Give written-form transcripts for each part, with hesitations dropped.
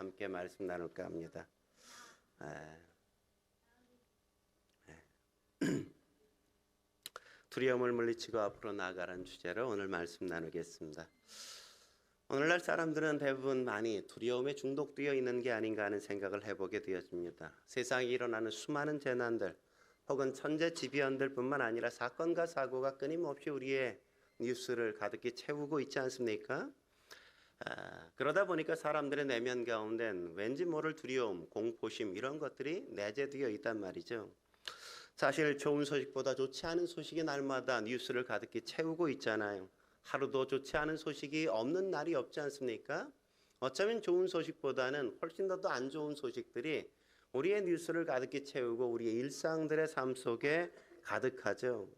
함께 말씀 나눌까 합니다. 두려움을 물리치고 앞으로 나아가라는 주제로 오늘 말씀 나누겠습니다. 오늘날 사람들은 대부분 많이 두려움에 중독되어 있는 게 아닌가 하는 생각을 해보게 되어집니다. 세상에 일어나는 수많은 재난들 혹은 천재지변들 뿐만 아니라 사건과 사고가 끊임없이 우리의 뉴스를 가득히 채우고 있지 않습니까? 그러다 보니까 사람들의 내면 가운데는 왠지 모를 두려움, 공포심 이런 것들이 내재되어 있단 말이죠. 사실 좋은 소식보다 좋지 않은 소식이 날마다 뉴스를 가득히 채우고 있잖아요. 하루도 좋지 않은 소식이 없는 날이 없지 않습니까? 어쩌면 좋은 소식보다는 훨씬 더 안 좋은 소식들이 우리의 뉴스를 가득히 채우고 우리의 일상들의 삶 속에 가득하죠.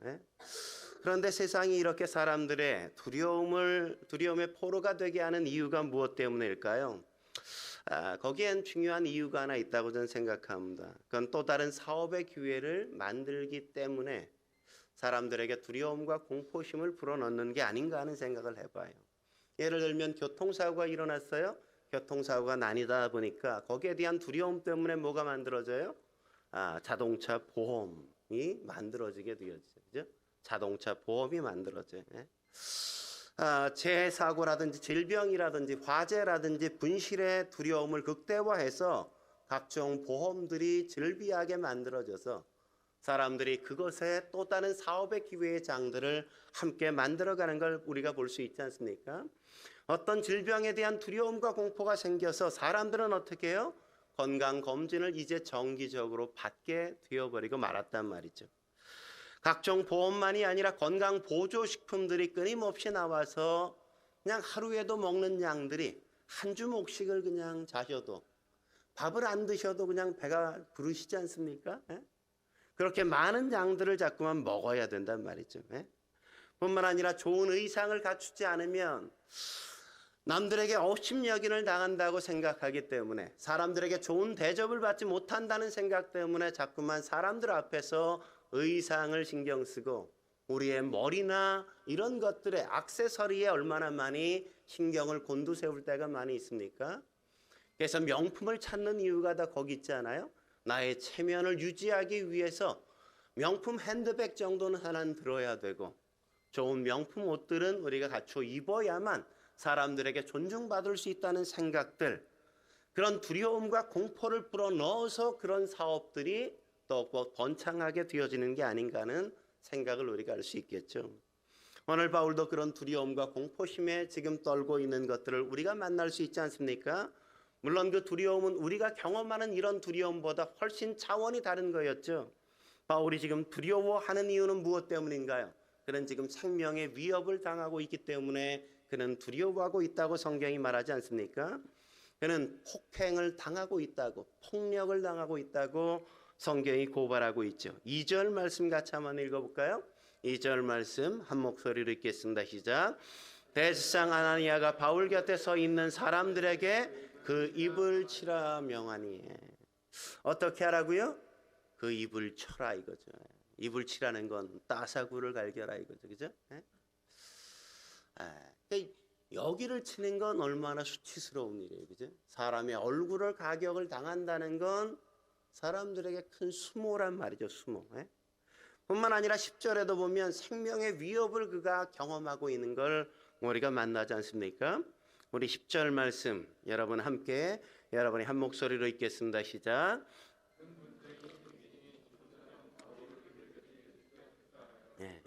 그런데 세상이 이렇게 사람들의 두려움의 포로가 되게 하는 이유가 무엇 때문일까요? 거기엔 중요한 이유가 하나 있다고 저는 생각합니다. 그건 또 다른 사업의 기회를 만들기 때문에 사람들에게 두려움과 공포심을 불어넣는 게 아닌가 하는 생각을 해봐요. 예를 들면 교통사고가 일어났어요. 교통사고가 난이다 보니까 거기에 대한 두려움 때문에 뭐가 만들어져요? 자동차 보험이 만들어지게 되어지죠. 그죠? 자동차 보험이 만들어져요. 재해사고라든지 질병이라든지 화재라든지 분실의 두려움을 극대화해서 각종 보험들이 즐비하게 만들어져서 사람들이 그것에 또 다른 사업의 기회의 장들을 함께 만들어가는 걸 우리가 볼 수 있지 않습니까? 어떤 질병에 대한 두려움과 공포가 생겨서 사람들은 어떻게 해요? 건강검진을 이제 정기적으로 받게 되어버리고 말았단 말이죠. 각종 보험만이 아니라 건강보조식품들이 끊임없이 나와서 그냥 하루에도 먹는 양들이 한 주먹씩을 그냥 자셔도 밥을 안 드셔도 그냥 배가 부르시지 않습니까? 그렇게 많은 양들을 자꾸만 먹어야 된단 말이죠. 뿐만 아니라 좋은 의상을 갖추지 않으면 남들에게 업신여긴을 당한다고 생각하기 때문에 사람들에게 좋은 대접을 받지 못한다는 생각 때문에 자꾸만 사람들 앞에서 의상을 신경 쓰고 우리의 머리나 이런 것들의 액세서리에 얼마나 많이 신경을 곤두세울 때가 많이 있습니까? 그래서 명품을 찾는 이유가 다 거기 있지 않아요? 나의 체면을 유지하기 위해서 명품 핸드백 정도는 하나는 들어야 되고 좋은 명품 옷들은 우리가 갖춰 입어야만 사람들에게 존중받을 수 있다는 생각들, 그런 두려움과 공포를 불어넣어서 그런 사업들이 또 번창하게 되어지는 게 아닌가 하는 생각을 우리가 할 수 있겠죠. 오늘 바울도 그런 두려움과 공포심에 지금 떨고 있는 것들을 우리가 만날 수 있지 않습니까? 물론 그 두려움은 우리가 경험하는 이런 두려움보다 훨씬 차원이 다른 거였죠. 바울이 지금 두려워하는 이유는 무엇 때문인가요? 그는 지금 생명의 위협을 당하고 있기 때문에 그는 두려워하고 있다고 성경이 말하지 않습니까? 그는 폭행을 당하고 있다고, 폭력을 당하고 있다고 성경이 고발하고 있죠. 2절 말씀 같이 한번 읽어볼까요? 2절 말씀 한 목소리로 읽겠습니다. 시작. 대제사장 아나니아가 바울 곁에 서 있는 사람들에게 그 입을 치라 명하니. 어떻게 하라고요? 그 입을 쳐라 이거죠. 입을 치라는 건 따사구를 갈겨라 이거죠. 그죠? 그러니까 여기를 치는 건 얼마나 수치스러운 일이에요. 그죠? 사람의 얼굴을 가격을 당한다는 건 사람들에게 큰 수모란 말이죠. 수모. 뿐만 아니라 10절에도 보면 생명의 위협을 그가 경험하고 있는 걸 우리가 만나지 않습니까? 우리 10절 말씀 여러분 함께 여러분이 한 목소리로 읽겠습니다. 시작. 네.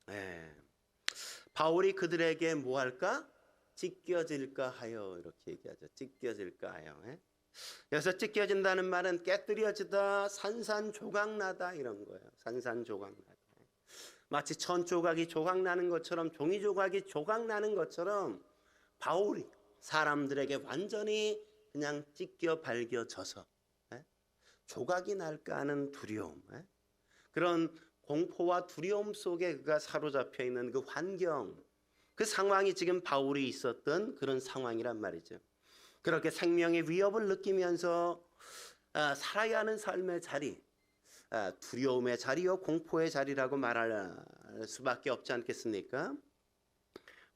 네. 바울이 그들에게 뭐 할까? 찢겨질까 하여 이렇게 얘기하죠. 찢겨질까 하여. 여기서 찢겨진다는 말은 깨뜨려지다, 산산조각나다 이런 거예요. 산산조각나다. 마치 천 조각이 조각나는 것처럼 종이 조각이 조각나는 것처럼 바울이 사람들에게 완전히 그냥 찢겨 발겨져서 조각이 날까 하는 두려움, 그런 공포와 두려움 속에 그가 사로잡혀 있는 그 환경, 그 상황이 지금 바울이 있었던 그런 상황이란 말이죠. 그렇게 생명의 위협을 느끼면서 살아야 하는 삶의 자리, 두려움의 자리요 공포의 자리라고 말할 수밖에 없지 않겠습니까?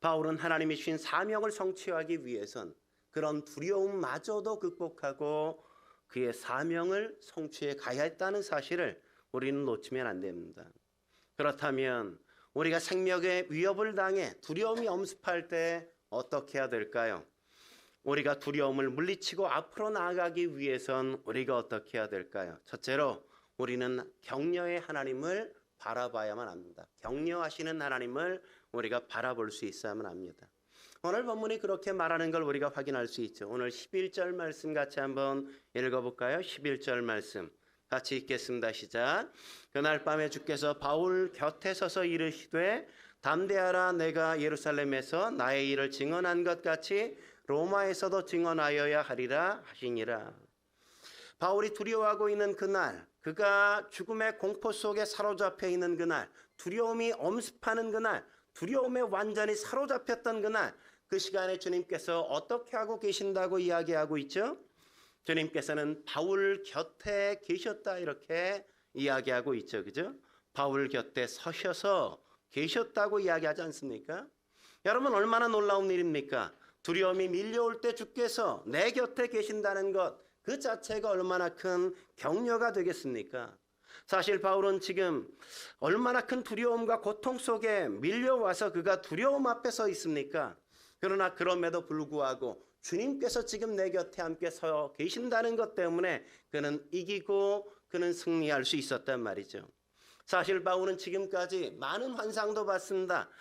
바울은 하나님이 주신 사명을 성취하기 위해선 그런 두려움마저도 극복하고 그의 사명을 성취해 가야 했다는 사실을 우리는 놓치면 안 됩니다. 그렇다면 우리가 생명의 위협을 당해 두려움이 엄습할 때 어떻게 해야 될까요? 우리가 두려움을 물리치고 앞으로 나아가기 위해선 우리가 어떻게 해야 될까요? 첫째로 우리는 격려의 하나님을 바라봐야만 합니다. 격려하시는 하나님을 우리가 바라볼 수 있어야만 합니다. 오늘 본문이 그렇게 말하는 걸 우리가 확인할 수 있죠. 오늘 11절 말씀 같이 한번 읽어볼까요? 11절 말씀 같이 읽겠습니다. 시작. 그날 밤에 주께서 바울 곁에 서서 이르시되 담대하라, 내가 예루살렘에서 나의 일을 증언한 것 같이 로마에서도 증언하여야 하리라 하시니라. 바울이 두려워하고 있는 그날, 그가 죽음의 공포 속에 사로잡혀 있는 그날, 두려움이 엄습하는 그날, 두려움에 완전히 사로잡혔던 그날, 그 시간에 주님께서 어떻게 하고 계신다고 이야기하고 있죠? 주님께서는 바울 곁에 계셨다 이렇게 이야기하고 있죠. 그죠? 바울 곁에 서셔서 계셨다고 이야기하지 않습니까? 여러분, 얼마나 놀라운 일입니까? 두려움이 밀려올 때 주께서 내 곁에 계신다는 것, 그 자체가 얼마나 큰 격려가 되겠습니까? 사실 바울은 지금 얼마나 큰 두려움과 고통 속에 밀려와서 그가 두려움 앞에 서 있습니까? 그러나 그럼에도 불구하고 주님께서 지금 내 곁에 함께 서 계신다는 것 때문에 그는 이기고 그는 승리할 수 있었단 말이죠. 사실 바울은 지금까지 많은 환상도 봤습니다.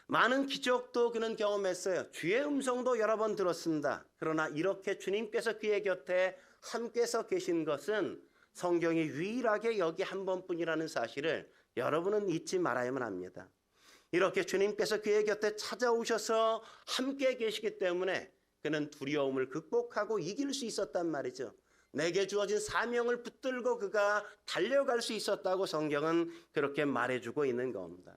많은 기적도 그는 경험했어요. 주의 음성도 여러 번 들었습니다. 그러나 이렇게 주님께서 그의 곁에 함께 서 계신 것은 성경이 유일하게 여기 한 번뿐이라는 사실을 여러분은 잊지 말아야만 합니다. 이렇게 주님께서 그의 곁에 찾아오셔서 함께 계시기 때문에 그는 두려움을 극복하고 이길 수 있었단 말이죠. 내게 주어진 사명을 붙들고 그가 달려갈 수 있었다고 성경은 그렇게 말해주고 있는 겁니다.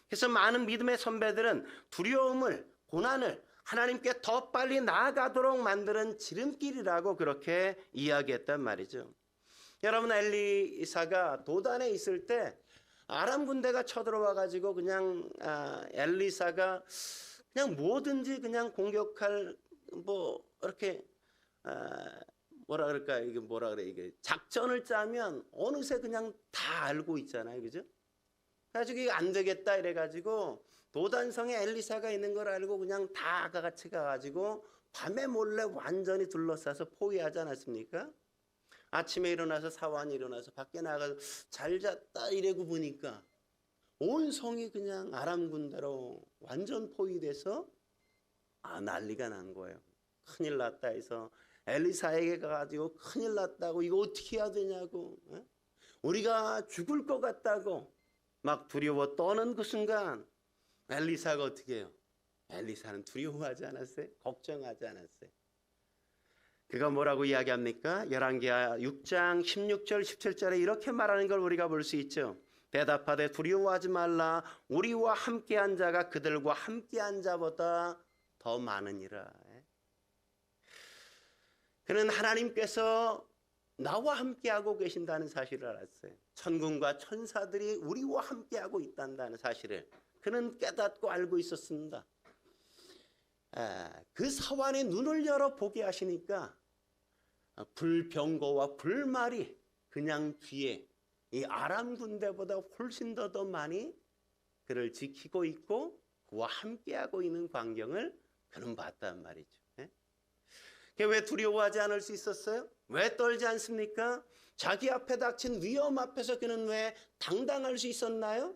그래서 많은 믿음의 선배들은 두려움을, 고난을 하나님께 더 빨리 나아가도록 만드는 지름길이라고 그렇게 이야기했단 말이죠. 여러분, 엘리사가 도단에 있을 때 아람 군대가 쳐들어와 가지고 그냥 엘리사가 그냥 뭐든지 그냥 공격할 이렇게 뭐라 그럴까, 이게 뭐라 그래, 이게 작전을 짜면 어느새 그냥 다 알고 있잖아요. 그죠? 그래가지고 이게 안 되겠다 이래가지고 도단성에 엘리사가 있는 걸 알고 그냥 다 같이 가가지고 밤에 몰래 완전히 둘러싸서 포위하지 않았습니까? 아침에 일어나서 사환이 일어나서 밖에 나가서 잘 잤다 이래고 보니까 온 성이 그냥 아람 군대로 완전 포위돼서 난리가 난 거예요. 큰일 났다 해서 엘리사에게 가가지고 큰일 났다고, 이거 어떻게 해야 되냐고, 우리가 죽을 것 같다고 막 두려워 떠는 그 순간 엘리사가 어떻게 해요? 엘리사는 두려워하지 않았어요? 걱정하지 않았어요? 그가 뭐라고 이야기합니까? 열왕기하 6장 16절 17절에 이렇게 말하는 걸 우리가 볼 수 있죠. 대답하되 두려워하지 말라, 우리와 함께한 자가 그들과 함께한 자보다 더 많으니라. 그는 하나님께서 나와 함께하고 계신다는 사실을 알았어요. 천군과 천사들이 우리와 함께하고 있다는 사실을 그는 깨닫고 알고 있었습니다. 그 사환의 눈을 열어 보게 하시니까 불병거와 불말이 그냥 뒤에 이 아람 군대보다 훨씬 더 많이 그를 지키고 있고 그와 함께하고 있는 광경을 그는 봤단 말이죠. 왜 두려워하지 않을 수 있었어요? 왜 떨지 않습니까? 자기 앞에 닥친 위험 앞에서 그는 왜 당당할 수 있었나요?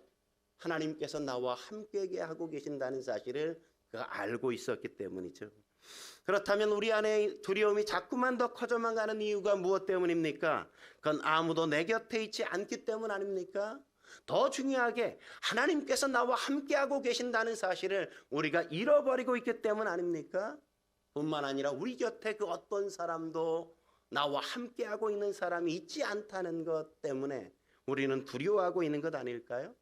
하나님께서 나와 함께 하고 계신다는 사실을 그가 알고 있었기 때문이죠. 그렇다면 우리 안에 두려움이 자꾸만 더 커져만 가는 이유가 무엇 때문입니까? 그건 아무도 내 곁에 있지 않기 때문 아닙니까? 더 중요하게 하나님께서 나와 함께하고 계신다는 사실을 우리가 잃어버리고 있기 때문 아닙니까? 뿐만 아니라 우리 곁에 그 어떤 사람도 나와 함께하고 있는 사람이 있지 않다는 것 때문에 우리는 두려워하고 있는 것 아닐까요?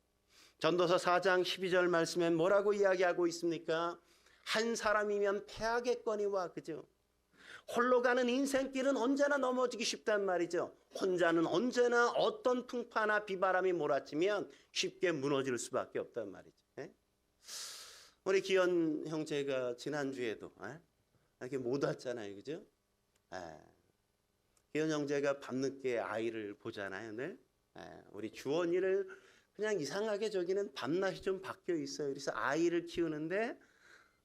전도서 4장 12절 말씀에 뭐라고 이야기하고 있습니까? 한 사람이면 패하겠거니와, 그죠? 홀로 가는 인생길은 언제나 넘어지기 쉽단 말이죠. 혼자는 언제나 어떤 풍파나 비바람이 몰아치면 쉽게 무너질 수밖에 없단 말이죠. 우리 기현 형제가 지난주에도 이렇게 못 왔잖아요. 그죠? 기현 형제가 밤늦게 아이를 보잖아요. 늘. 우리 주원이를 그냥 이상하게 저기는 밤낮이 좀 바뀌어 있어요. 그래서 아이를 키우는데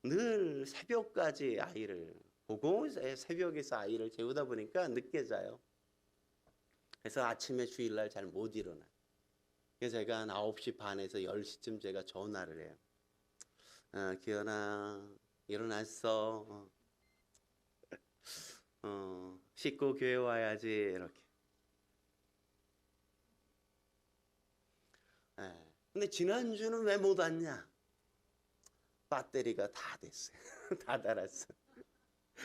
늘 새벽까지 아이를 보고 새벽에서 아이를 재우다 보니까 늦게 자요. 그래서 아침에 주일날 잘 못 일어나요. 그래서 제가 한 9시 반에서 10시쯤 제가 전화를 해요. 기현아 일어났어. 씻고 교회 와야지 이렇게. 근데 지난주는 왜 못 왔냐? 배터리가 다 됐어요. 다 닳았어.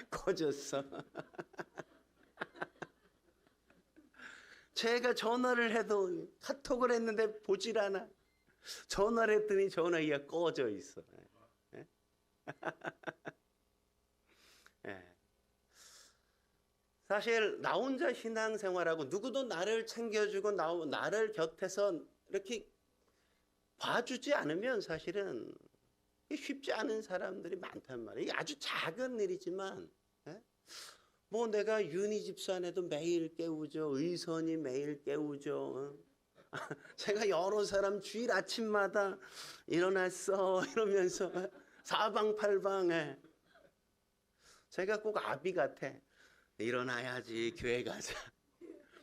꺼졌어. 제가 전화를 해도 카톡을 했는데 보질 않아. 전화를 했더니 전화기가 꺼져 있어. 사실 나 혼자 신앙생활하고 누구도 나를 챙겨주고 나를 곁에서 이렇게 봐주지 않으면 사실은 쉽지 않은 사람들이 많단 말이에요. 이게 아주 작은 일이지만 뭐 내가 윤희 집사네도 매일 깨우죠. 의선이 매일 깨우죠. 제가 여러 사람 주일 아침마다 일어났어 이러면서 사방팔방에 제가 꼭 아비 같아. 일어나야지 교회 가자.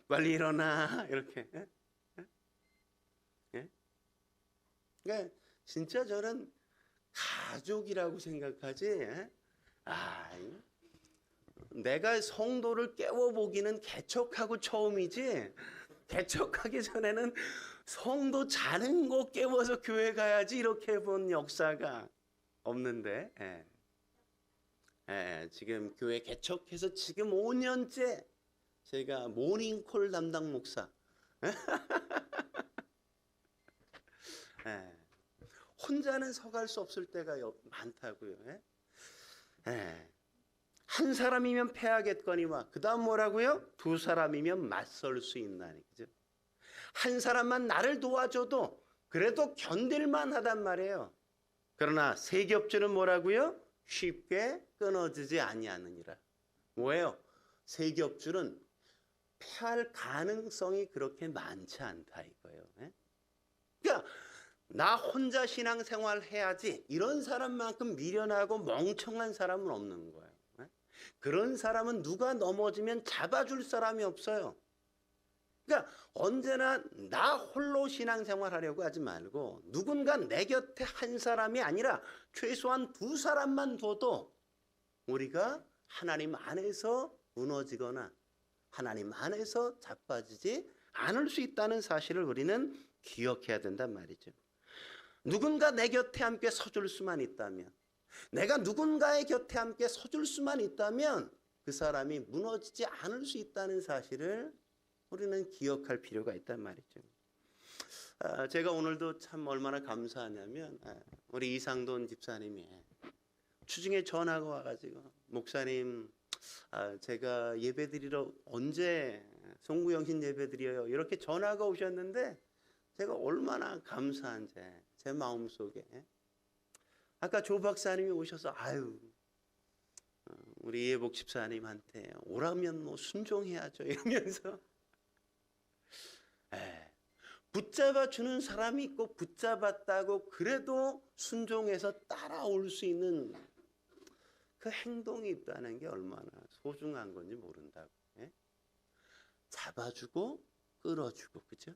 빨리 일어나 이렇게. 그러니까 진짜 저는 가족이라고 생각하지. 내가 성도를 깨워보기는 개척하고 처음이지. 개척하기 전에는 성도 자는 거 깨워서 교회 가야지 이렇게 본 역사가 없는데. 지금 교회 개척해서 지금 5년째 제가 모닝콜 담당 목사. 혼자는 서갈 수 없을 때가 많다고요. 한 사람이면 패하겠거니와 그 다음 뭐라고요? 두 사람이면 맞설 수 있나니. 그죠? 한 사람만 나를 도와줘도 그래도 견딜만 하단 말이에요. 그러나 세 겹줄은 뭐라고요? 쉽게 끊어지지 아니하느니라. 뭐예요? 세 겹줄은 패할 가능성이 그렇게 많지 않다 이거예요. 그러니까 나 혼자 신앙생활 해야지 이런 사람만큼 미련하고 멍청한 사람은 없는 거예요. 그런 사람은 누가 넘어지면 잡아줄 사람이 없어요. 그러니까 언제나 나 홀로 신앙생활 하려고 하지 말고 누군가 내 곁에 한 사람이 아니라 최소한 두 사람만 둬도 우리가 하나님 안에서 무너지거나 하나님 안에서 자빠지지 않을 수 있다는 사실을 우리는 기억해야 된단 말이죠. 누군가 내 곁에 함께 서줄 수만 있다면, 내가 누군가의 곁에 함께 서줄 수만 있다면 그 사람이 무너지지 않을 수 있다는 사실을 우리는 기억할 필요가 있단 말이죠. 제가 오늘도 참 얼마나 감사하냐면 우리 이상돈 집사님이 주중에 전화가 와가지고 목사님 제가 예배드리러 언제 송구영신 예배드려요 이렇게 전화가 오셨는데 제가 얼마나 감사한지 제 마음속에. 아까 조 박사님이 오셔서 우리 이해복 집사님한테 오라면 뭐 순종해야죠 이러면서 붙잡아 주는 사람이 있고 붙잡았다고 그래도 순종해서 따라올 수 있는 그 행동이 있다는 게 얼마나 소중한 건지 모른다고. 잡아주고 끌어주고 그죠?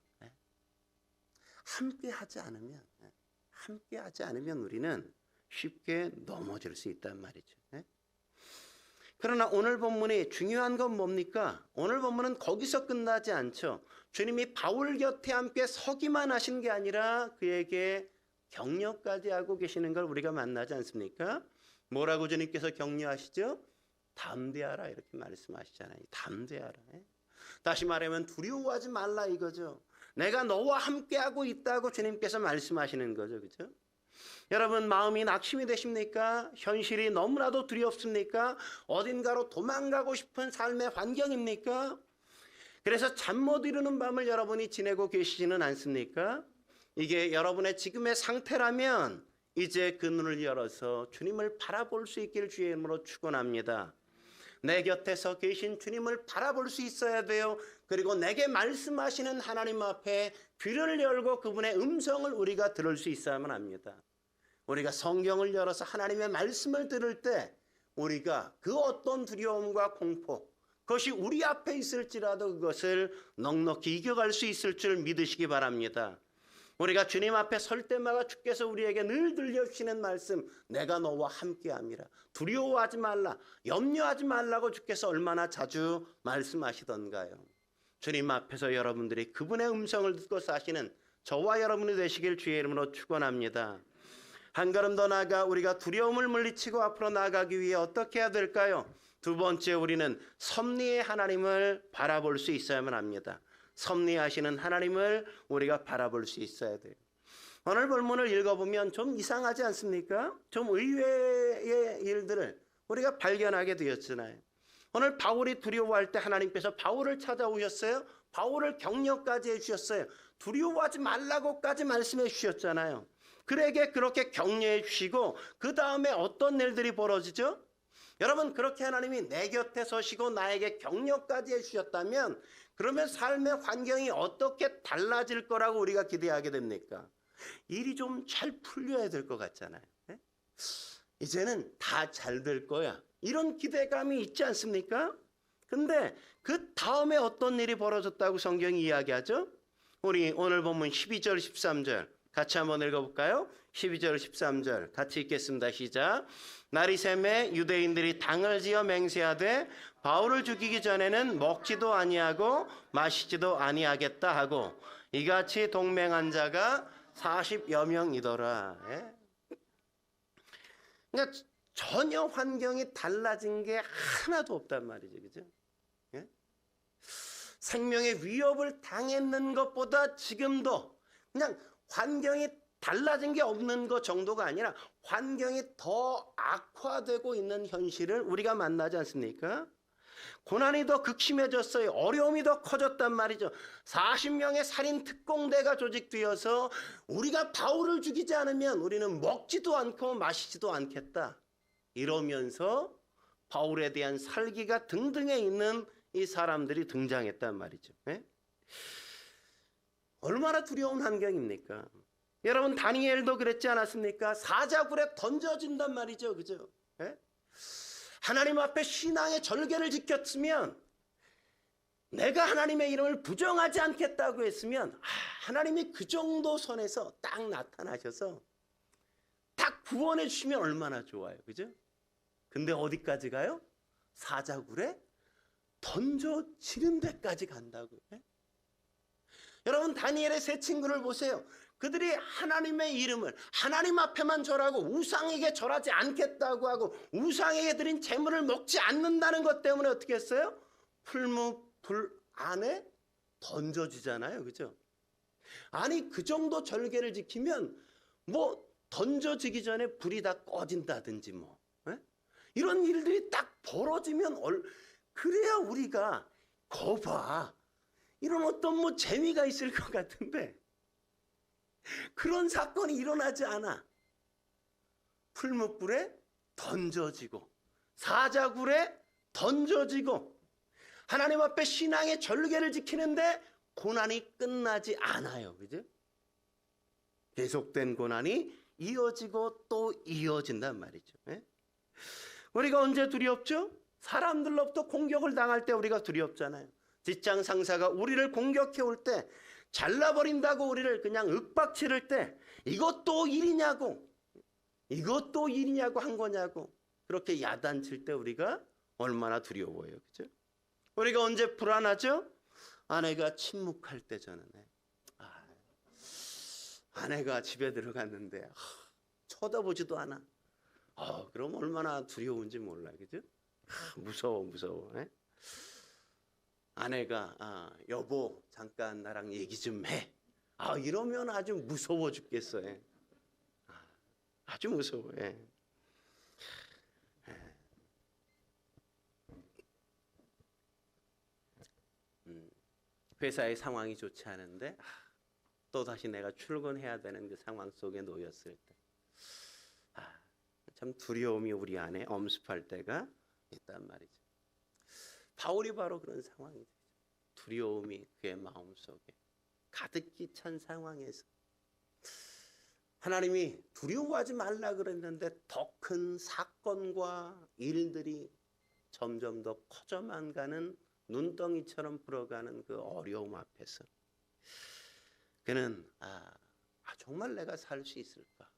함께 하지 않으면 우리는 쉽게 넘어질 수 있단 말이죠. 그러나 오늘 본문이 중요한 건 뭡니까? 오늘 본문은 거기서 끝나지 않죠. 주님이 바울 곁에 함께 서기만 하신 게 아니라 그에게 격려까지 하고 계시는 걸 우리가 만나지 않습니까? 뭐라고 주님께서 격려하시죠? 담대하라 이렇게 말씀하시잖아요. 담대하라. 다시 말하면 두려워하지 말라 이거죠. 내가 너와 함께하고 있다고 주님께서 말씀하시는 거죠. 그렇죠? 여러분 마음이 낙심이 되십니까? 현실이 너무나도 두렵습니까? 어딘가로 도망가고 싶은 삶의 환경입니까? 그래서 잠 못 이루는 밤을 여러분이 지내고 계시지는 않습니까? 이게 여러분의 지금의 상태라면 이제 그 눈을 열어서 주님을 바라볼 수 있기를 주의 이름으로 축원합니다. 내 곁에서 계신 주님을 바라볼 수 있어야 돼요. 그리고 내게 말씀하시는 하나님 앞에 귀를 열고 그분의 음성을 우리가 들을 수 있어야만 합니다. 우리가 성경을 열어서 하나님의 말씀을 들을 때 우리가 그 어떤 두려움과 공포, 그것이 우리 앞에 있을지라도 그것을 넉넉히 이겨갈 수 있을 줄 믿으시기 바랍니다. 우리가 주님 앞에 설 때마다 주께서 우리에게 늘 들려주시는 말씀, 내가 너와 함께함이라. 두려워하지 말라, 염려하지 말라고 주께서 얼마나 자주 말씀하시던가요. 주님 앞에서 여러분들이 그분의 음성을 듣고 사시는 저와 여러분이 되시길 주의 이름으로 축원합니다. 한 걸음 더 나아가 우리가 두려움을 물리치고 앞으로 나아가기 위해 어떻게 해야 될까요? 두 번째, 우리는 섭리의 하나님을 바라볼 수 있어야만 합니다. 섭리하시는 하나님을 우리가 바라볼 수 있어야 돼요. 오늘 본문을 읽어보면 좀 이상하지 않습니까? 좀 의외의 일들을 우리가 발견하게 되었잖아요. 오늘 바울이 두려워할 때 하나님께서 바울을 찾아오셨어요. 바울을 격려까지 해주셨어요. 두려워하지 말라고까지 말씀해 주셨잖아요. 그에게 그렇게 격려해 주시고 그 다음에 어떤 일들이 벌어지죠? 여러분, 그렇게 하나님이 내 곁에 서시고 나에게 격려까지 해주셨다면 그러면 삶의 환경이 어떻게 달라질 거라고 우리가 기대하게 됩니까? 일이 좀 잘 풀려야 될 것 같잖아요. 네? 이제는 다 잘 될 거야, 이런 기대감이 있지 않습니까? 근데 그 다음에 어떤 일이 벌어졌다고 성경이 이야기하죠? 우리 오늘 본문 12절 13절 같이 한번 읽어볼까요? 12절 13절 같이 읽겠습니다. 시작. 날이 새매 유대인들이 당을 지어 맹세하되 바울을 죽이기 전에는 먹지도 아니하고 마시지도 아니하겠다 하고 이같이 동맹한 자가 40여 명이더라. 예? 그러니까 전혀 환경이 달라진 게 하나도 없단 말이죠. 그죠? 예? 생명의 위협을 당했는 것보다 지금도 그냥 환경이 달라진 게 없는 것 정도가 아니라 환경이 더 악화되고 있는 현실을 우리가 만나지 않습니까? 고난이 더 극심해졌어요. 어려움이 더 커졌단 말이죠. 40명의 살인 특공대가 조직되어서 우리가 바울을 죽이지 않으면 우리는 먹지도 않고 마시지도 않겠다, 이러면서 바울에 대한 살기가 등등에 있는 이 사람들이 등장했단 말이죠. 예? 얼마나 두려운 환경입니까? 여러분, 다니엘도 그랬지 않았습니까? 사자굴에 던져진단 말이죠. 그죠? 예? 하나님 앞에 신앙의 절개를 지켰으면, 내가 하나님의 이름을 부정하지 않겠다고 했으면 하나님이 그 정도 선에서 딱 나타나셔서 딱 구원해 주시면 얼마나 좋아요. 그죠? 근데 어디까지 가요? 사자굴에 던져지는 데까지 간다고요. 예? 여러분, 다니엘의 세 친구를 보세요. 그들이 하나님의 이름을 하나님 앞에만 절하고 우상에게 절하지 않겠다고 하고 우상에게 드린 재물을 먹지 않는다는 것 때문에 어떻게 했어요? 풀무불 안에 던져지잖아요. 그죠? 아니, 그 정도 절개를 지키면 뭐 던져지기 전에 불이 다 꺼진다든지 뭐 에? 이런 일들이 딱 벌어지면 그래야 우리가 거봐, 이런 어떤 뭐 재미가 있을 것 같은데 그런 사건이 일어나지 않아. 풀무불에 던져지고 사자굴에 던져지고 하나님 앞에 신앙의 절개를 지키는데 고난이 끝나지 않아요. 그죠? 계속된 고난이 이어지고 또 이어진단 말이죠. 예? 우리가 언제 두렵죠? 사람들로부터 공격을 당할 때 우리가 두렵잖아요. 직장 상사가 우리를 공격해 올 때, 잘라버린다고 우리를 그냥 윽박치를 때 이것도 일이냐고 한 거냐고 그렇게 야단칠 때 우리가 얼마나 두려워요. 그죠? 우리가 언제 불안하죠? 아내가 침묵할 때. 저는 아내가 집에 들어갔는데 쳐다보지도 않아. 그럼 얼마나 두려운지 몰라. 그죠? 무서워. 에? 아내가 여보 잠깐 나랑 얘기 좀 해. 이러면 아주 무서워 죽겠어요. 아주 무서워요. 회사의 상황이 좋지 않은데 또다시 내가 출근해야 되는 그 상황 속에 놓였을 때 참 두려움이 우리 안에 엄습할 때가 있단 말이죠. 바울이 바로 그런 상황이죠. 두려움이 그의 마음속에 가득히 찬 상황에서 하나님이 두려워하지 말라 그랬는데 더 큰 사건과 일들이 점점 더 커져만 가는 눈덩이처럼 불어가는 그 어려움 앞에서 그는 정말 내가 살 수 있을까?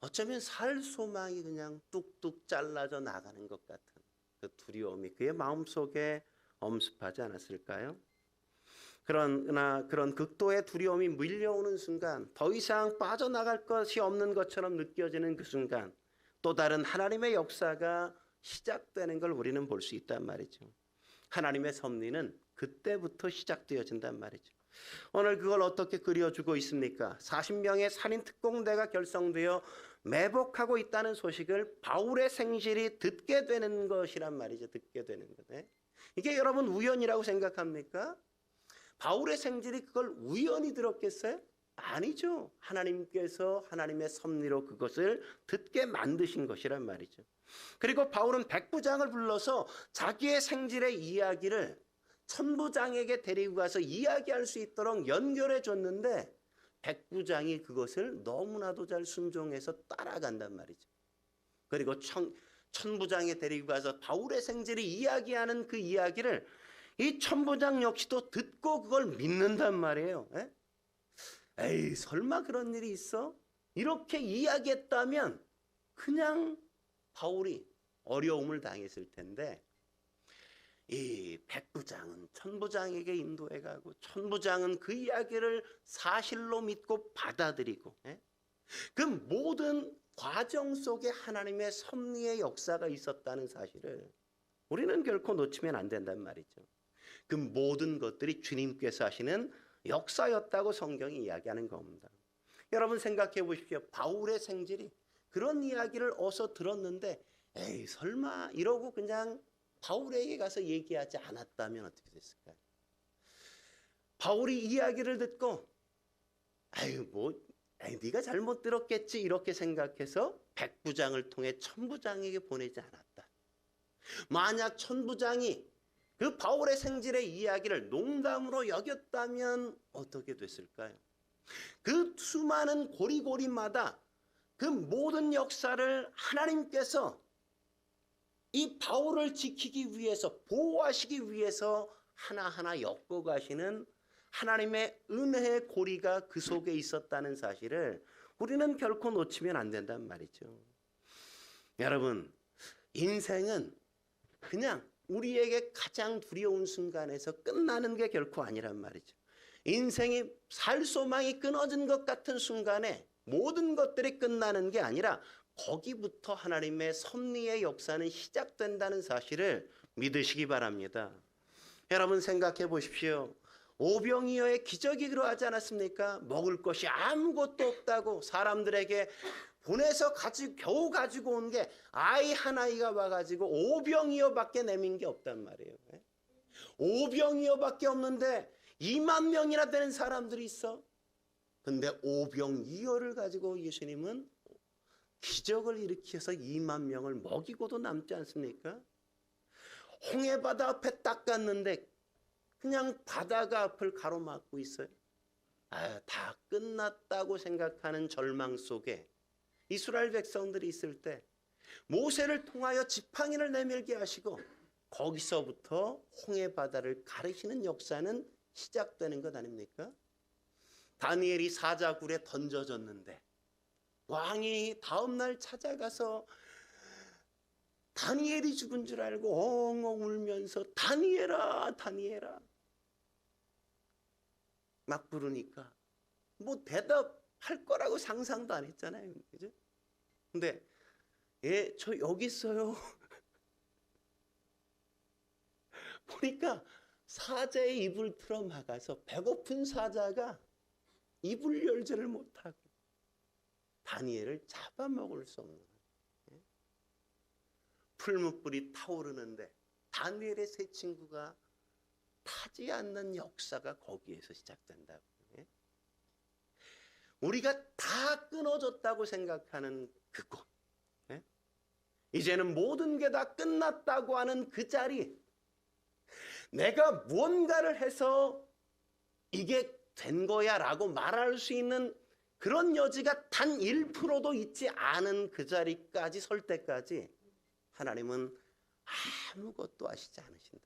어쩌면 살 소망이 그냥 뚝뚝 잘라져 나가는 것 같은 그 두려움이 그의 마음속에 엄습하지 않았을까요? 그러나 그런 극도의 두려움이 밀려오는 순간 더 이상 빠져나갈 것이 없는 것처럼 느껴지는 그 순간 또 다른 하나님의 역사가 시작되는 걸 우리는 볼 수 있단 말이죠. 하나님의 섭리는 그때부터 시작되어진단 말이죠. 오늘 그걸 어떻게 그려주고 있습니까? 40명의 살인특공대가 결성되어 매복하고 있다는 소식을 바울의 생질이 듣게 되는 것이란 말이죠. 듣게 되는 것. 이게 여러분 우연이라고 생각합니까? 바울의 생질이 그걸 우연히 들었겠어요? 아니죠. 하나님께서 하나님의 섭리로 그것을 듣게 만드신 것이란 말이죠. 그리고 바울은 백부장을 불러서 자기의 생질의 이야기를 천부장에게 데리고 가서 이야기할 수 있도록 연결해 줬는데 백부장이 그것을 너무나도 잘 순종해서 따라간단 말이죠. 그리고 천부장에 데리고 가서 바울의 생질이 이야기하는 그 이야기를 이 천부장 역시도 듣고 그걸 믿는단 말이에요. 에이, 설마 그런 일이 있어? 이렇게 이야기했다면 그냥 바울이 어려움을 당했을 텐데 이 백부장은 천부장에게 인도해 가고 천부장은 그 이야기를 사실로 믿고 받아들이고 그 모든 과정 속에 하나님의 섭리의 역사가 있었다는 사실을 우리는 결코 놓치면 안 된단 말이죠. 그 모든 것들이 주님께서 하시는 역사였다고 성경이 이야기하는 겁니다. 여러분 생각해 보십시오. 바울의 생질이 그런 이야기를 어서 들었는데 에이 설마 이러고 그냥 바울에게 가서 얘기하지 않았다면 어떻게 됐을까요? 바울이 이야기를 듣고 네가 잘못 들었겠지 이렇게 생각해서 백부장을 통해 천부장에게 보내지 않았다. 만약 천부장이 그 바울의 생질의 이야기를 농담으로 여겼다면 어떻게 됐을까요? 그 수많은 고리고리마다 그 모든 역사를 하나님께서 이 바울을 지키기 위해서 보호하시기 위해서 하나하나 엮어가시는 하나님의 은혜의 고리가 그 속에 있었다는 사실을 우리는 결코 놓치면 안 된단 말이죠. 여러분 인생은 그냥 우리에게 가장 두려운 순간에서 끝나는 게 결코 아니란 말이죠. 인생이 살 소망이 끊어진 것 같은 순간에 모든 것들이 끝나는 게 아니라 거기부터 하나님의 섭리의 역사는 시작된다는 사실을 믿으시기 바랍니다. 여러분 생각해 보십시오. 오병이어의 기적이 그러하지 않았습니까? 먹을 것이 아무것도 없다고 사람들에게 보내서 겨우 가지고 온 게 아이 하나이가 와가지고 오병이어밖에 내민 게 없단 말이에요. 오병이어밖에 없는데 2만 명이나 되는 사람들이 있어. 근데 오병이어를 가지고 예수님은 기적을 일으켜서 2만 명을 먹이고도 남지 않습니까? 홍해바다 앞에 딱 갔는데 그냥 바다가 앞을 가로막고 있어요. 다 끝났다고 생각하는 절망 속에 이스라엘 백성들이 있을 때 모세를 통하여 지팡이를 내밀게 하시고 거기서부터 홍해바다를 가르시는 역사는 시작되는 것 아닙니까? 다니엘이 사자굴에 던져졌는데 왕이 다음날 찾아가서 다니엘이 죽은 줄 알고 엉엉 울면서 다니엘아 다니엘아 막 부르니까 뭐 대답할 거라고 상상도 안 했잖아요. 그죠? 근데 저 여기 있어요. 보니까 사자의 입을 틀어 막아서 배고픈 사자가 입을 열지를 못하고 다니엘을 잡아먹을 수 없는 풀무불이 타오르는데 다니엘의 세 친구가 타지 않는 역사가 거기에서 시작된다고. 우리가 다 끊어졌다고 생각하는 그곳, 예? 이제는 모든 게 다 끝났다고 하는 그 자리, 내가 무언가를 해서 이게 된 거야 라고 말할 수 있는 그런 여지가 단 1%도 있지 않은 그 자리까지 설 때까지 하나님은 아무것도 하시지 않으신다.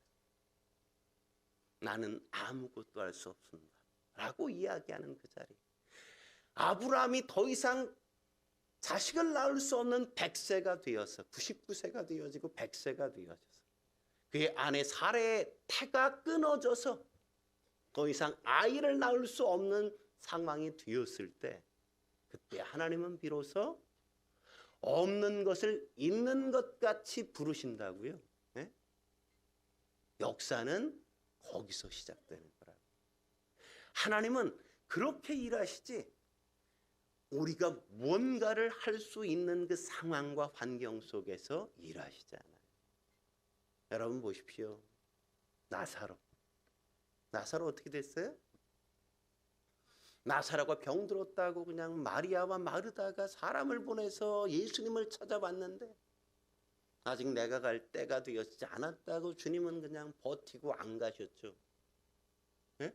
나는 아무것도 할 수 없습니다 라고 이야기하는 그 자리. 아브라함이 더 이상 자식을 낳을 수 없는 100세가 되어서 99세가 되어지고 100세가 되어져서 그의 아내 사라의 태가 끊어져서 더 이상 아이를 낳을 수 없는 상황이 되었을 때, 그때 하나님은 비로소 없는 것을 있는 것 같이 부르신다고요. 네? 역사는 거기서 시작되는 거라고. 하나님은 그렇게 일하시지 우리가 뭔가를 할 수 있는 그 상황과 환경 속에서 일하시지 않아요. 여러분 보십시오. 나사로 어떻게 됐어요? 나사로가 병들었다고 그냥 마리아와 마르다가 사람을 보내서 예수님을 찾아왔는데 아직 내가 갈 때가 되었지 않았다고 주님은 그냥 버티고 안 가셨죠. 네?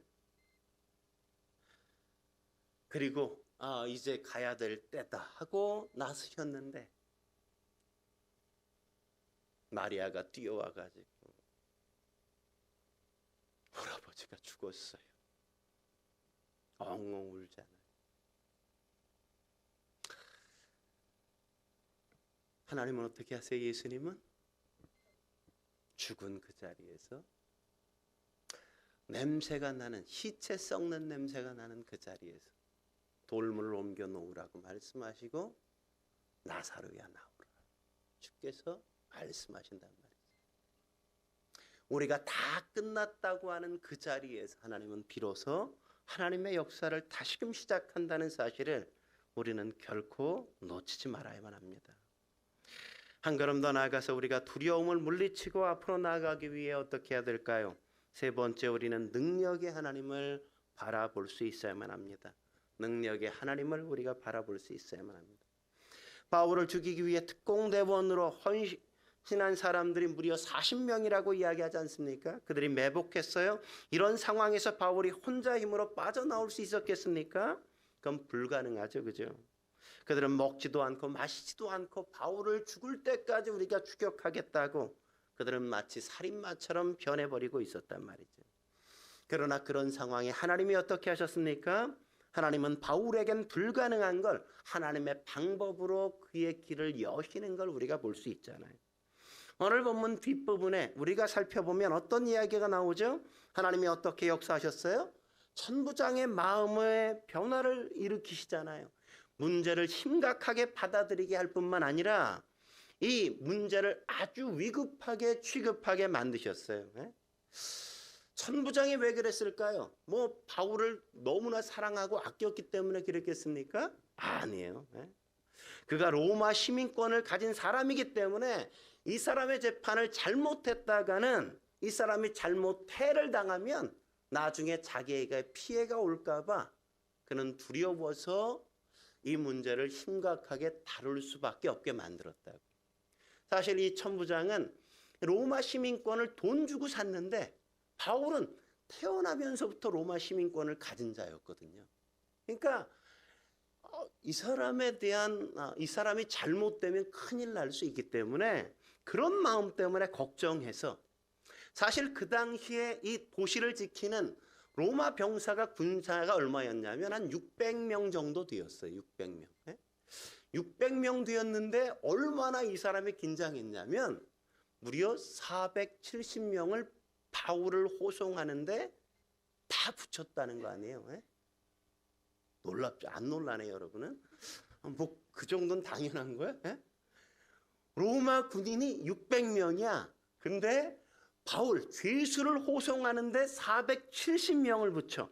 그리고 이제 가야 될 때다 하고 나서셨는데 마리아가 뛰어와가지고 할아버지가 죽었어요. 엉엉 울잖아요. 하나님은 어떻게 하세요? 예수님은 죽은 그 자리에서 냄새가 나는, 시체 썩는 냄새가 나는 그 자리에서 돌문을 옮겨 놓으라고 말씀하시고 나사로야 나오라 주께서 말씀하신단 말이에요. 우리가 다 끝났다고 하는 그 자리에서 하나님은 비로소 하나님의 역사를 다시금 시작한다는 사실을 우리는 결코 놓치지 말아야만 합니다. 한 걸음 더 나아가서 우리가 두려움을 물리치고 앞으로 나아가기 위해 어떻게 해야 될까요? 세 번째, 우리는 능력의 하나님을 바라볼 수 있어야만 합니다. 능력의 하나님을 우리가 바라볼 수 있어야만 합니다. 바울을 죽이기 위해 특공대원으로 헌신한 사람들이 무려 40명이라고 이야기하지 않습니까? 그들이 매복했어요. 이런 상황에서 바울이 혼자 힘으로 빠져나올 수 있었겠습니까? 그건 불가능하죠. 그죠? 그들은 먹지도 않고 마시지도 않고 바울을 죽을 때까지 우리가 추격하겠다고 그들은 마치 살인마처럼 변해버리고 있었단 말이죠. 그러나 그런 상황에 하나님이 어떻게 하셨습니까? 하나님은 바울에겐 불가능한 걸 하나님의 방법으로 그의 길을 여시는 걸 우리가 볼 수 있잖아요. 오늘 본문 뒷부분에 우리가 살펴보면 어떤 이야기가 나오죠? 하나님이 어떻게 역사하셨어요? 천부장의 마음의 변화를 일으키시잖아요. 문제를 심각하게 받아들이게 할 뿐만 아니라 이 문제를 아주 위급하게 취급하게 만드셨어요. 천부장이 왜 그랬을까요? 뭐 바울을 너무나 사랑하고 아꼈기 때문에 그랬겠습니까? 아니에요. 그가 로마 시민권을 가진 사람이기 때문에 이 사람의 재판을 잘못했다가는 이 사람이 잘못 해를 당하면 나중에 자기에게 피해가 올까 봐 그는 두려워서 이 문제를 심각하게 다룰 수밖에 없게 만들었다고. 사실 이 천부장은 로마 시민권을 돈 주고 샀는데 바울은 태어나면서부터 로마 시민권을 가진 자였거든요. 그러니까 이 사람에 대한 이 사람이 잘못되면 큰일 날 수 있기 때문에 그런 마음 때문에 걱정해서 사실 그 당시에 이 도시를 지키는 로마 병사가 군사가 얼마였냐면 한 600명 정도 되었어요. 600명. 600명 되었는데 얼마나 이 사람이 긴장했냐면 무려 470명을 바울을 호송하는데 다 붙였다는 거 아니에요? 놀랍죠? 안 놀라네요, 여러분은? 뭐 그 정도는 당연한 거야? 로마 군인이 600명이야. 근데 바울 죄수를 호송하는데 470명을 붙여.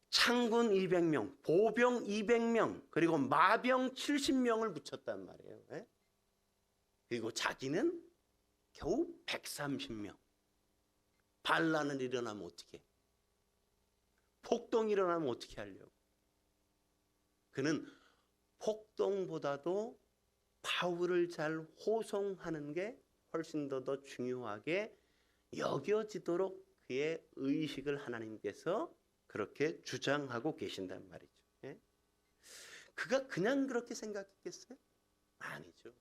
창군 200명, 보병 200명, 그리고 마병 70명을 붙였단 말이에요. 그리고 자기는 겨우 130명. 반란을 일어나면 어떻게 해? 폭동이 일어나면 어떻게 하려고? 그는 폭동보다도 바울을 잘 호송하는 게 훨씬 더 중요하게 여겨지도록 그의 의식을 하나님께서 그렇게 주장하고 계신단 말이죠. 예? 그가 그냥 그렇게 생각했겠어요? 아니죠.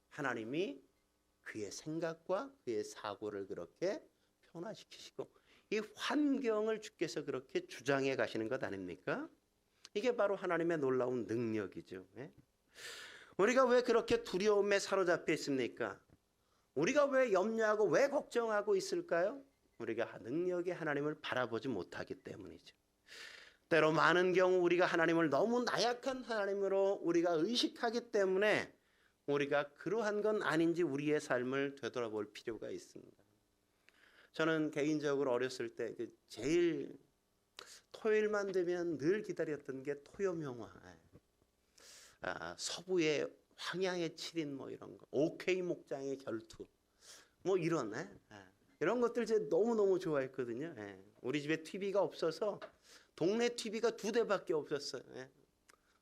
하나님이 그의 생각과 그의 사고를 그렇게 변화시키시고 이 환경을 주께서 그렇게 주장해 가시는 것 아닙니까? 이게 바로 하나님의 놀라운 능력이죠. 예? 우리가 왜 그렇게 두려움에 사로잡혀 있습니까? 우리가 왜 염려하고 왜 걱정하고 있을까요? 우리가 능력의 하나님을 바라보지 못하기 때문이죠. 때로 많은 경우 우리가 하나님을 너무 나약한 하나님으로 우리가 의식하기 때문에 우리가 그러한 건 아닌지 우리의 삶을 되돌아볼 필요가 있습니다. 저는 개인적으로 어렸을 때 제일 토요일만 되면 늘 기다렸던 게 토요명화. 서부의 황야의 7인 뭐 이런 거, 오케이 목장의 결투, 뭐 이런 이런 것들 제가 너무너무 좋아했거든요. 우리 집에 TV가 없어서 동네 TV가 2대밖에 없었어요.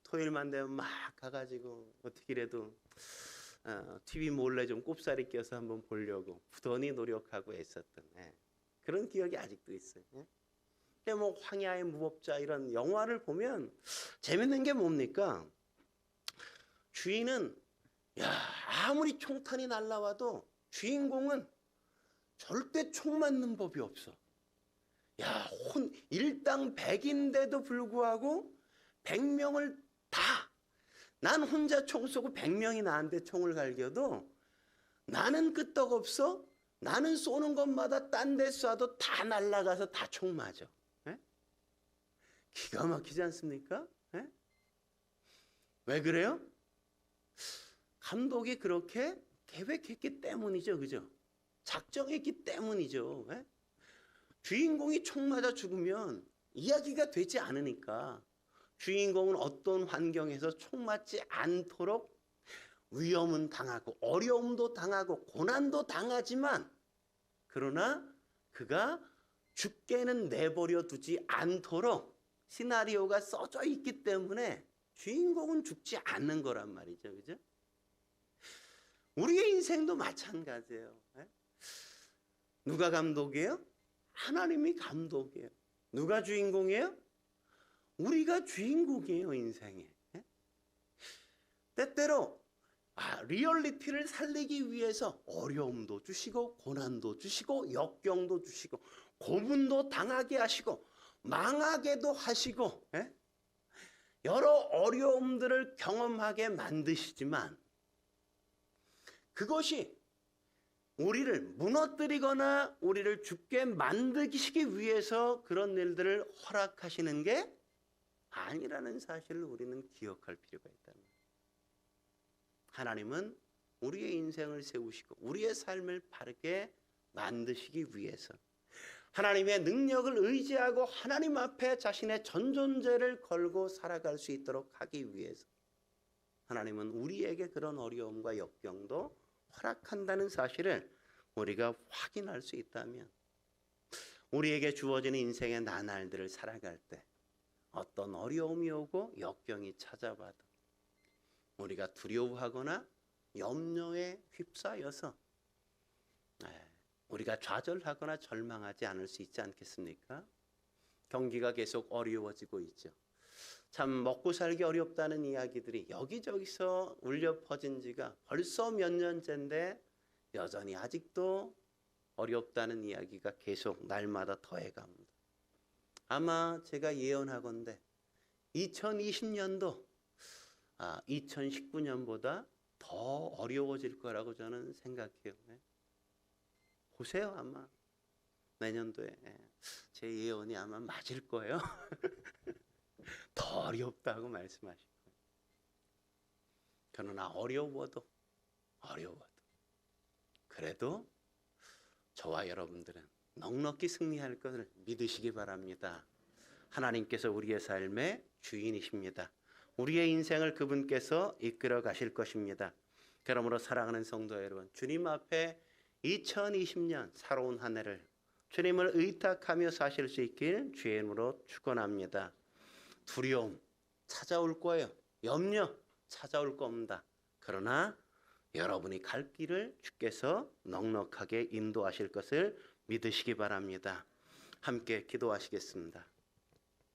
토요일만 되면 막 가가지고 어떻게라도 TV 몰래 좀 꼽사리 껴서 한번 보려고 부단히 노력하고 애썼던 그런 기억이 아직도 있어요. 뭐 황야의 무법자 이런 영화를 보면 재밌는 게 뭡니까? 주인은 아무리 총탄이 날라와도 주인공은 절대 총 맞는 법이 없어. 일당 100인데도 불구하고 100명을 난 혼자 총 쏘고 100명이 나한테 총을 갈겨도 나는 끄떡없어. 나는 쏘는 것마다 딴 데 쏴도 다 날아가서 다 총 맞아. 기가 막히지 않습니까? 왜 그래요? 감독이 그렇게 계획했기 때문이죠. 그죠? 작정했기 때문이죠. 주인공이 총 맞아 죽으면 이야기가 되지 않으니까 주인공은 어떤 환경에서 총 맞지 않도록 위험은 당하고 어려움도 당하고 고난도 당하지만 그러나 그가 죽게는 내버려 두지 않도록 시나리오가 써져 있기 때문에 주인공은 죽지 않는 거란 말이죠. 그죠? 우리의 인생도 마찬가지예요. 누가 감독이에요? 하나님이 감독이에요. 누가 주인공이에요? 우리가 주인공이에요, 인생에. 때때로 리얼리티를 살리기 위해서 어려움도 주시고 고난도 주시고 역경도 주시고 고문도 당하게 하시고 망하게도 하시고 여러 어려움들을 경험하게 만드시지만 그것이 우리를 무너뜨리거나 우리를 죽게 만드시기 위해서 그런 일들을 허락하시는 게 아니라는 사실을 우리는 기억할 필요가 있다는 거예요. 하나님은 우리의 인생을 세우시고 우리의 삶을 바르게 만드시기 위해서 하나님의 능력을 의지하고 하나님 앞에 자신의 전존재를 걸고 살아갈 수 있도록 하기 위해서 하나님은 우리에게 그런 어려움과 역경도 허락한다는 사실을 우리가 확인할 수 있다면 우리에게 주어지는 인생의 나날들을 살아갈 때 어떤 어려움이 오고 역경이 찾아와도 우리가 두려워하거나 염려에 휩싸여서 우리가 좌절하거나 절망하지 않을 수 있지 않겠습니까? 경기가 계속 어려워지고 있죠. 참 먹고 살기 어렵다는 이야기들이 여기저기서 울려 퍼진 지가 벌써 몇 년째인데 여전히 아직도 어렵다는 이야기가 계속 날마다 더해갑니다. 아마 제가 예언하건대 2020년도 2019년보다 더 어려워질 거라고 저는 생각해요. 보세요. 아마 내년도에 제 예언이 아마 맞을 거예요. 더 어렵다고 말씀하실 거예요. 그러나 어려워도 그래도 저와 여러분들은 넉넉히 승리할 것을 믿으시기 바랍니다. 하나님께서 우리의 삶의 주인이십니다. 우리의 인생을 그분께서 이끌어 가실 것입니다. 그러므로 사랑하는 성도 여러분, 주님 앞에 2020년 새로운 한 해를 주님을 의탁하며 사실 수 있길 주의 이름으로 축원합니다. 두려움, 찾아올 거예요. 염려 찾아올 겁니다. 그러나 여러분이 갈 길을 주께서 넉넉하게 인도하실 것을 믿으시기 바랍니다. 함께 기도하시겠습니다.